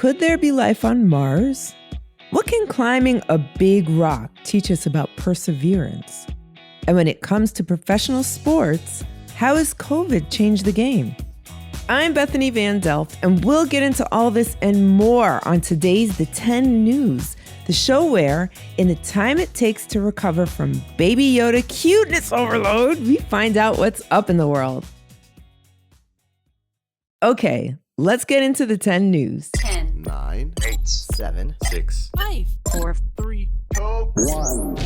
Could there be life on Mars? What can climbing a big rock teach us about perseverance? And when it comes to professional sports, how has COVID changed the game? I'm Bethany Van Delft, and we'll get into all this and more on today's The 10 News, the show where, in the time it takes to recover from Baby Yoda cuteness overload, we find out what's up in the world. Okay, let's get into the 10 News. 10, 9, 8, 7, 6, 5, 4, 3, 2, 1.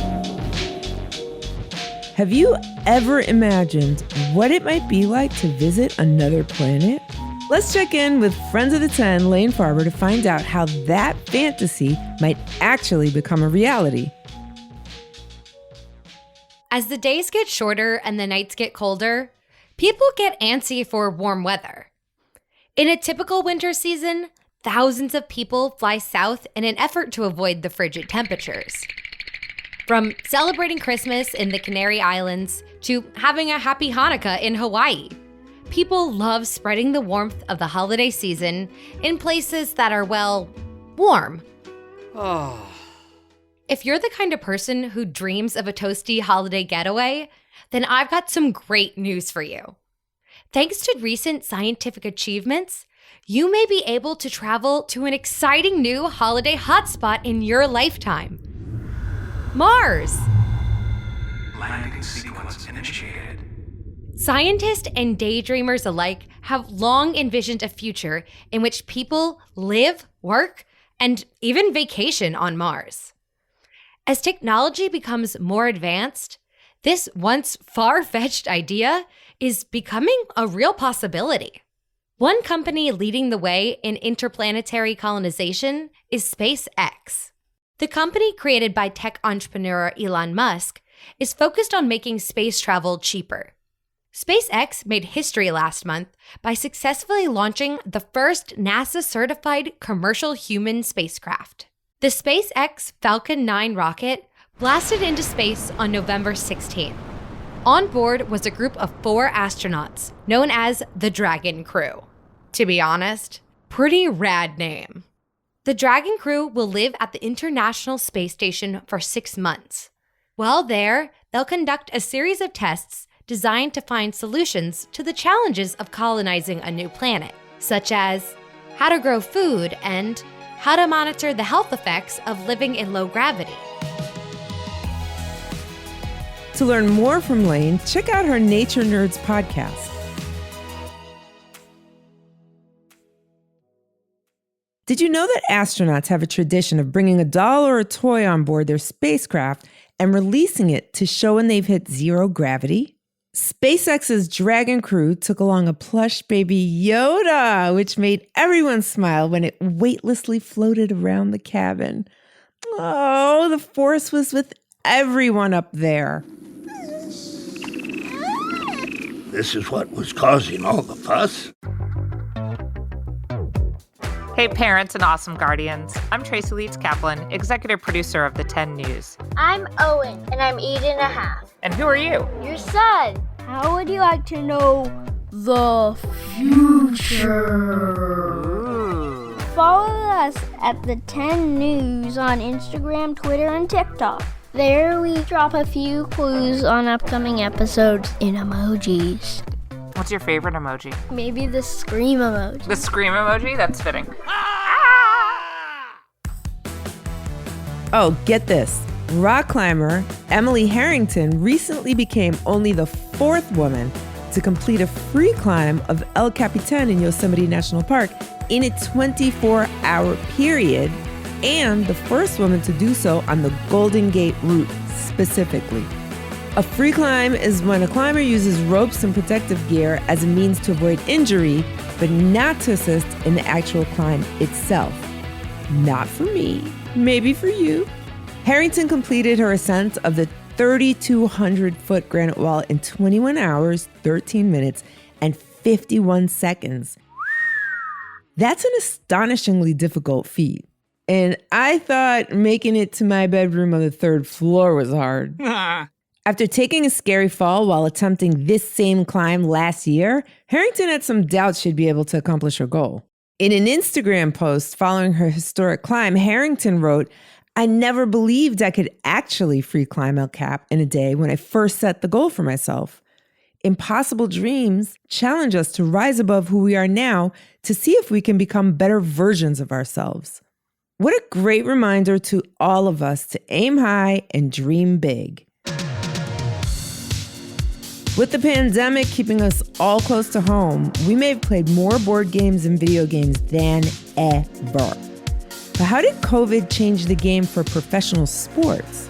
Have you ever imagined what it might be like to visit another planet? Let's check in with Friends of the 10, Lane Farber, to find out how that fantasy might actually become a reality. As the days get shorter and the nights get colder, people get antsy for warm weather. In a typical winter season, thousands of people fly south in an effort to avoid the frigid temperatures. From celebrating Christmas in the Canary Islands to having a happy Hanukkah in Hawaii, people love spreading the warmth of the holiday season in places that are, well, warm. If you're the kind of person who dreams of a toasty holiday getaway, then I've got some great news for you. Thanks to recent scientific achievements, you may be able to travel to an exciting new holiday hotspot in your lifetime. Mars! Landing sequence initiated. Scientists and daydreamers alike have long envisioned a future in which people live, work, and even vacation on Mars. As technology becomes more advanced, this once far-fetched idea is becoming a real possibility. One company leading the way in interplanetary colonization is SpaceX. The company created by tech entrepreneur Elon Musk is focused on making space travel cheaper. SpaceX made history last month by successfully launching the first NASA-certified commercial human spacecraft. The SpaceX Falcon 9 rocket blasted into space on November 16th. On board was a group of 4 astronauts known as the Dragon Crew. To be honest, pretty rad name. The Dragon Crew will live at the International Space Station for 6 months. While there, they'll conduct a series of tests designed to find solutions to the challenges of colonizing a new planet, such as how to grow food and how to monitor the health effects of living in low gravity. To learn more from Lane, check out her Nature Nerds podcast. Did you know that astronauts have a tradition of bringing a doll or a toy on board their spacecraft and releasing it to show when they've hit zero gravity? SpaceX's Dragon Crew took along a plush baby Yoda, which made everyone smile when it weightlessly floated around the cabin. Oh, the force was with everyone up there. This is what was causing all the fuss. Hey parents and awesome guardians, I'm Tracy Leeds Kaplan, executive producer of the 10 News. I'm Owen, and I'm 8.5. And who are you? Your son. How would you like to know the future? Ooh. Follow us at the 10 News on Instagram, Twitter, and TikTok. There we drop a few clues on upcoming episodes in emojis. What's your favorite emoji? Maybe the scream emoji. The scream emoji? That's fitting. Oh, get this. Rock climber Emily Harrington recently became only the 4th woman to complete a free climb of El Capitan in Yosemite National Park in a 24-hour period, and the first woman to do so on the Golden Gate route specifically. A free climb is when a climber uses ropes and protective gear as a means to avoid injury, but not to assist in the actual climb itself. Not for me, maybe for you. Harrington completed her ascent of the 3,200-foot granite wall in 21 hours, 13 minutes, and 51 seconds. That's an astonishingly difficult feat. And I thought making it to my bedroom on the 3rd floor was hard. After taking a scary fall while attempting this same climb last year, Harrington had some doubts she'd be able to accomplish her goal. In an Instagram post following her historic climb, Harrington wrote, "I never believed I could actually free climb El Cap in a day when I first set the goal for myself. Impossible dreams challenge us to rise above who we are now to see if we can become better versions of ourselves." What a great reminder to all of us to aim high and dream big. With the pandemic keeping us all close to home, we may have played more board games and video games than ever. But how did COVID change the game for professional sports?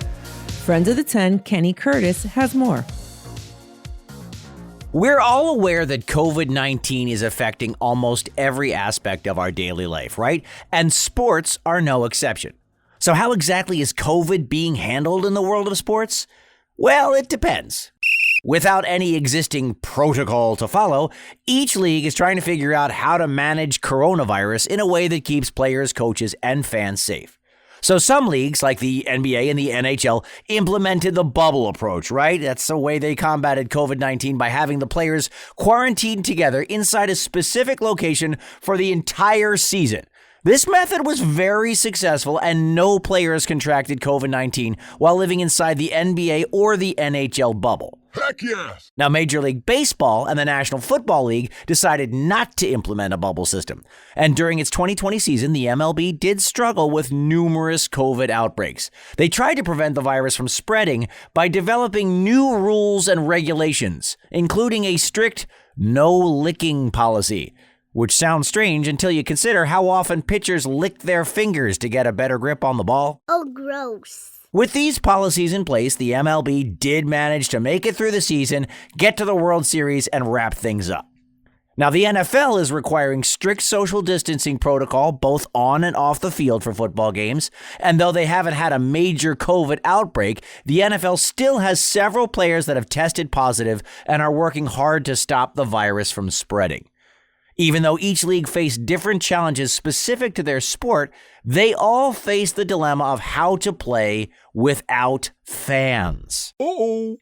Friend of the 10, Kenny Curtis, has more. We're all aware that COVID-19 is affecting almost every aspect of our daily life, right? And sports are no exception. So how exactly is COVID being handled in the world of sports? Well, it depends. Without any existing protocol to follow, each league is trying to figure out how to manage coronavirus in a way that keeps players, coaches, and fans safe. So some leagues, like the NBA and the NHL, implemented the bubble approach, right? That's the way they combated COVID-19 by having the players quarantined together inside a specific location for the entire season. This method was very successful, and no players contracted COVID-19 while living inside the NBA or the NHL bubble. Heck yes! Now, Major League Baseball and the National Football League decided not to implement a bubble system. And during its 2020 season, the MLB did struggle with numerous COVID outbreaks. They tried to prevent the virus from spreading by developing new rules and regulations, including a strict no licking policy, which sounds strange until you consider how often pitchers lick their fingers to get a better grip on the ball. Oh, gross. With these policies in place, the MLB did manage to make it through the season, get to the World Series, and wrap things up. Now, the NFL is requiring strict social distancing protocol both on and off the field for football games, and though they haven't had a major COVID outbreak, the NFL still has several players that have tested positive and are working hard to stop the virus from spreading. Even though each league faced different challenges specific to their sport, they all face the dilemma of how to play without fans.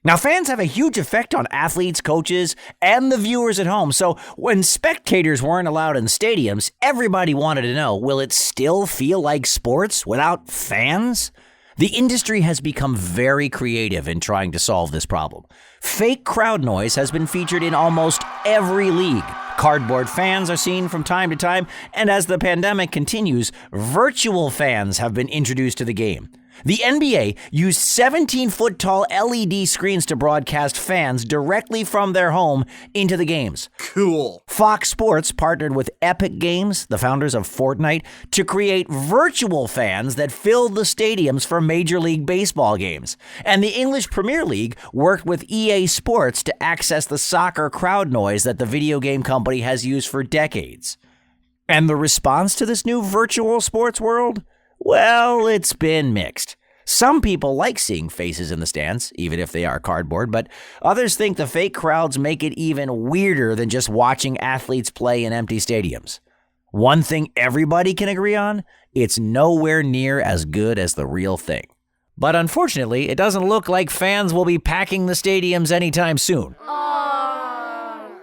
Now, fans have a huge effect on athletes, coaches, and the viewers at home. So when spectators weren't allowed in stadiums, everybody wanted to know, will it still feel like sports without fans? The industry has become very creative in trying to solve this problem. Fake crowd noise has been featured in almost every league. Cardboard fans are seen from time to time, and as the pandemic continues, virtual fans have been introduced to the game. The NBA used 17-foot-tall LED screens to broadcast fans directly from their home into the games. Cool. Fox Sports partnered with Epic Games, the founders of Fortnite, to create virtual fans that filled the stadiums for Major League Baseball games. And the English Premier League worked with EA Sports to access the soccer crowd noise that the video game company has used for decades. And the response to this new virtual sports world? Well, it's been mixed. Some people like seeing faces in the stands, even if they are cardboard, but others think the fake crowds make it even weirder than just watching athletes play in empty stadiums. One thing everybody can agree on, it's nowhere near as good as the real thing. But unfortunately, it doesn't look like fans will be packing the stadiums anytime soon.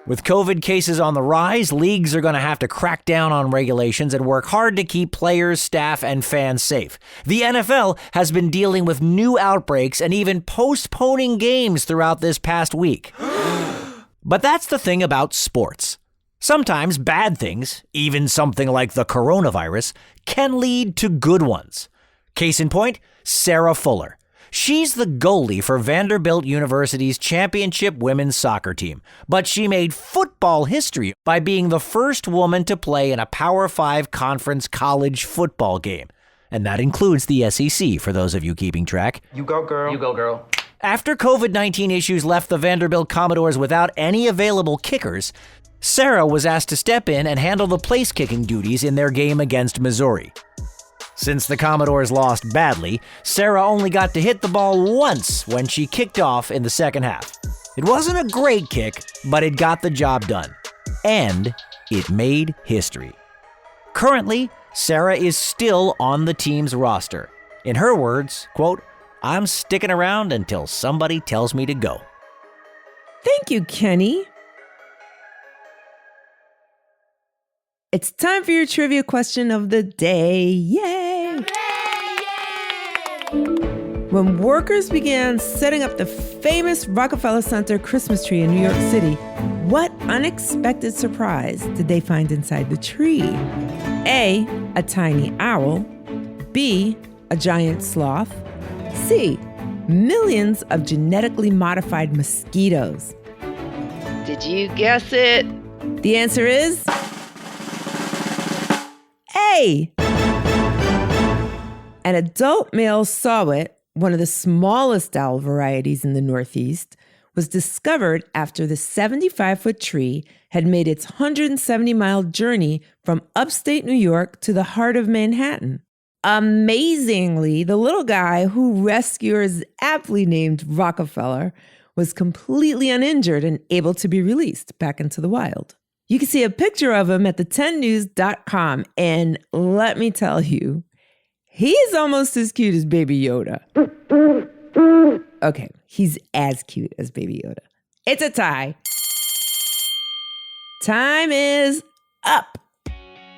With COVID cases on the rise, leagues are going to have to crack down on regulations and work hard to keep players, staff, and fans safe. The NFL has been dealing with new outbreaks and even postponing games throughout this past week. But that's the thing about sports. Sometimes bad things, even something like the coronavirus, can lead to good ones. Case in point, Sarah Fuller. She's the goalie for Vanderbilt University's championship women's soccer team, but she made football history by being the first woman to play in a Power 5 conference college football game. And that includes the SEC, for those of you keeping track. You go, girl. You go, girl. After COVID-19 issues left the Vanderbilt Commodores without any available kickers, Sarah was asked to step in and handle the place-kicking duties in their game against Missouri. Since the Commodores lost badly, Sarah only got to hit the ball once when she kicked off in the second half. It wasn't a great kick, but it got the job done. And it made history. Currently, Sarah is still on the team's roster. In her words, quote, "I'm sticking around until somebody tells me to go." Thank you, Kenny. It's time for your trivia question of the day. Yay! When workers began setting up the famous Rockefeller Center Christmas tree in New York City, what unexpected surprise did they find inside the tree? A, a tiny owl. B, a giant sloth. C, millions of genetically modified mosquitoes. Did you guess it? The answer is A. An adult male saw-whet, one of the smallest owl varieties in the Northeast, was discovered after the 75-foot tree had made its 170-mile journey from upstate New York to the heart of Manhattan. Amazingly, the little guy, who rescuers aptly named Rockefeller, was completely uninjured and able to be released back into the wild. You can see a picture of him at the10news.com, and let me tell you, he's almost as cute as Baby Yoda. Okay, he's as cute as Baby Yoda. It's a tie. Time is up.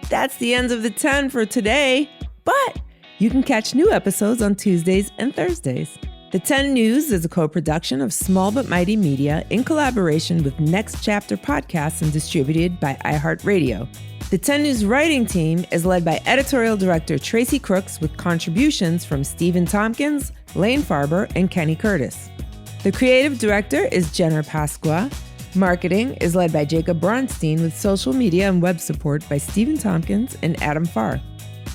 That's the end of the 10 for today, but you can catch new episodes on Tuesdays and Thursdays. The 10 News is a co-production of Small But Mighty Media in collaboration with Next Chapter Podcasts and distributed by iHeartRadio. The 10 News writing team is led by editorial director Tracy Crooks with contributions from Stephen Tompkins, Lane Farber, and Kenny Curtis. The creative director is Jenner Pasqua. Marketing is led by Jacob Bronstein with social media and web support by Stephen Tompkins and Adam Farr.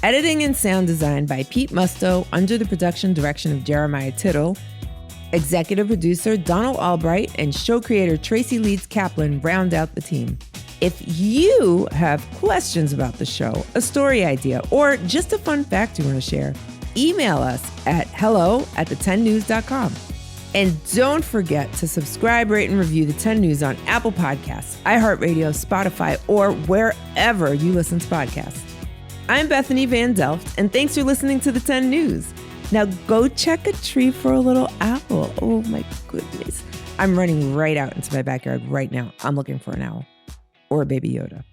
Editing and sound design by Pete Musto under the production direction of Jeremiah Tittle. Executive producer Donald Albright and show creator Tracy Leeds Kaplan round out the team. If you have questions about the show, a story idea, or just a fun fact you want to share, email us at hello@the10news.com. And don't forget to subscribe, rate, and review the 10 News on Apple Podcasts, iHeartRadio, Spotify, or wherever you listen to podcasts. I'm Bethany Van Delft, and thanks for listening to the 10 News. Now go check a tree for a little owl. Oh my goodness. I'm running right out into my backyard right now. I'm looking for an owl or a Baby Yoda.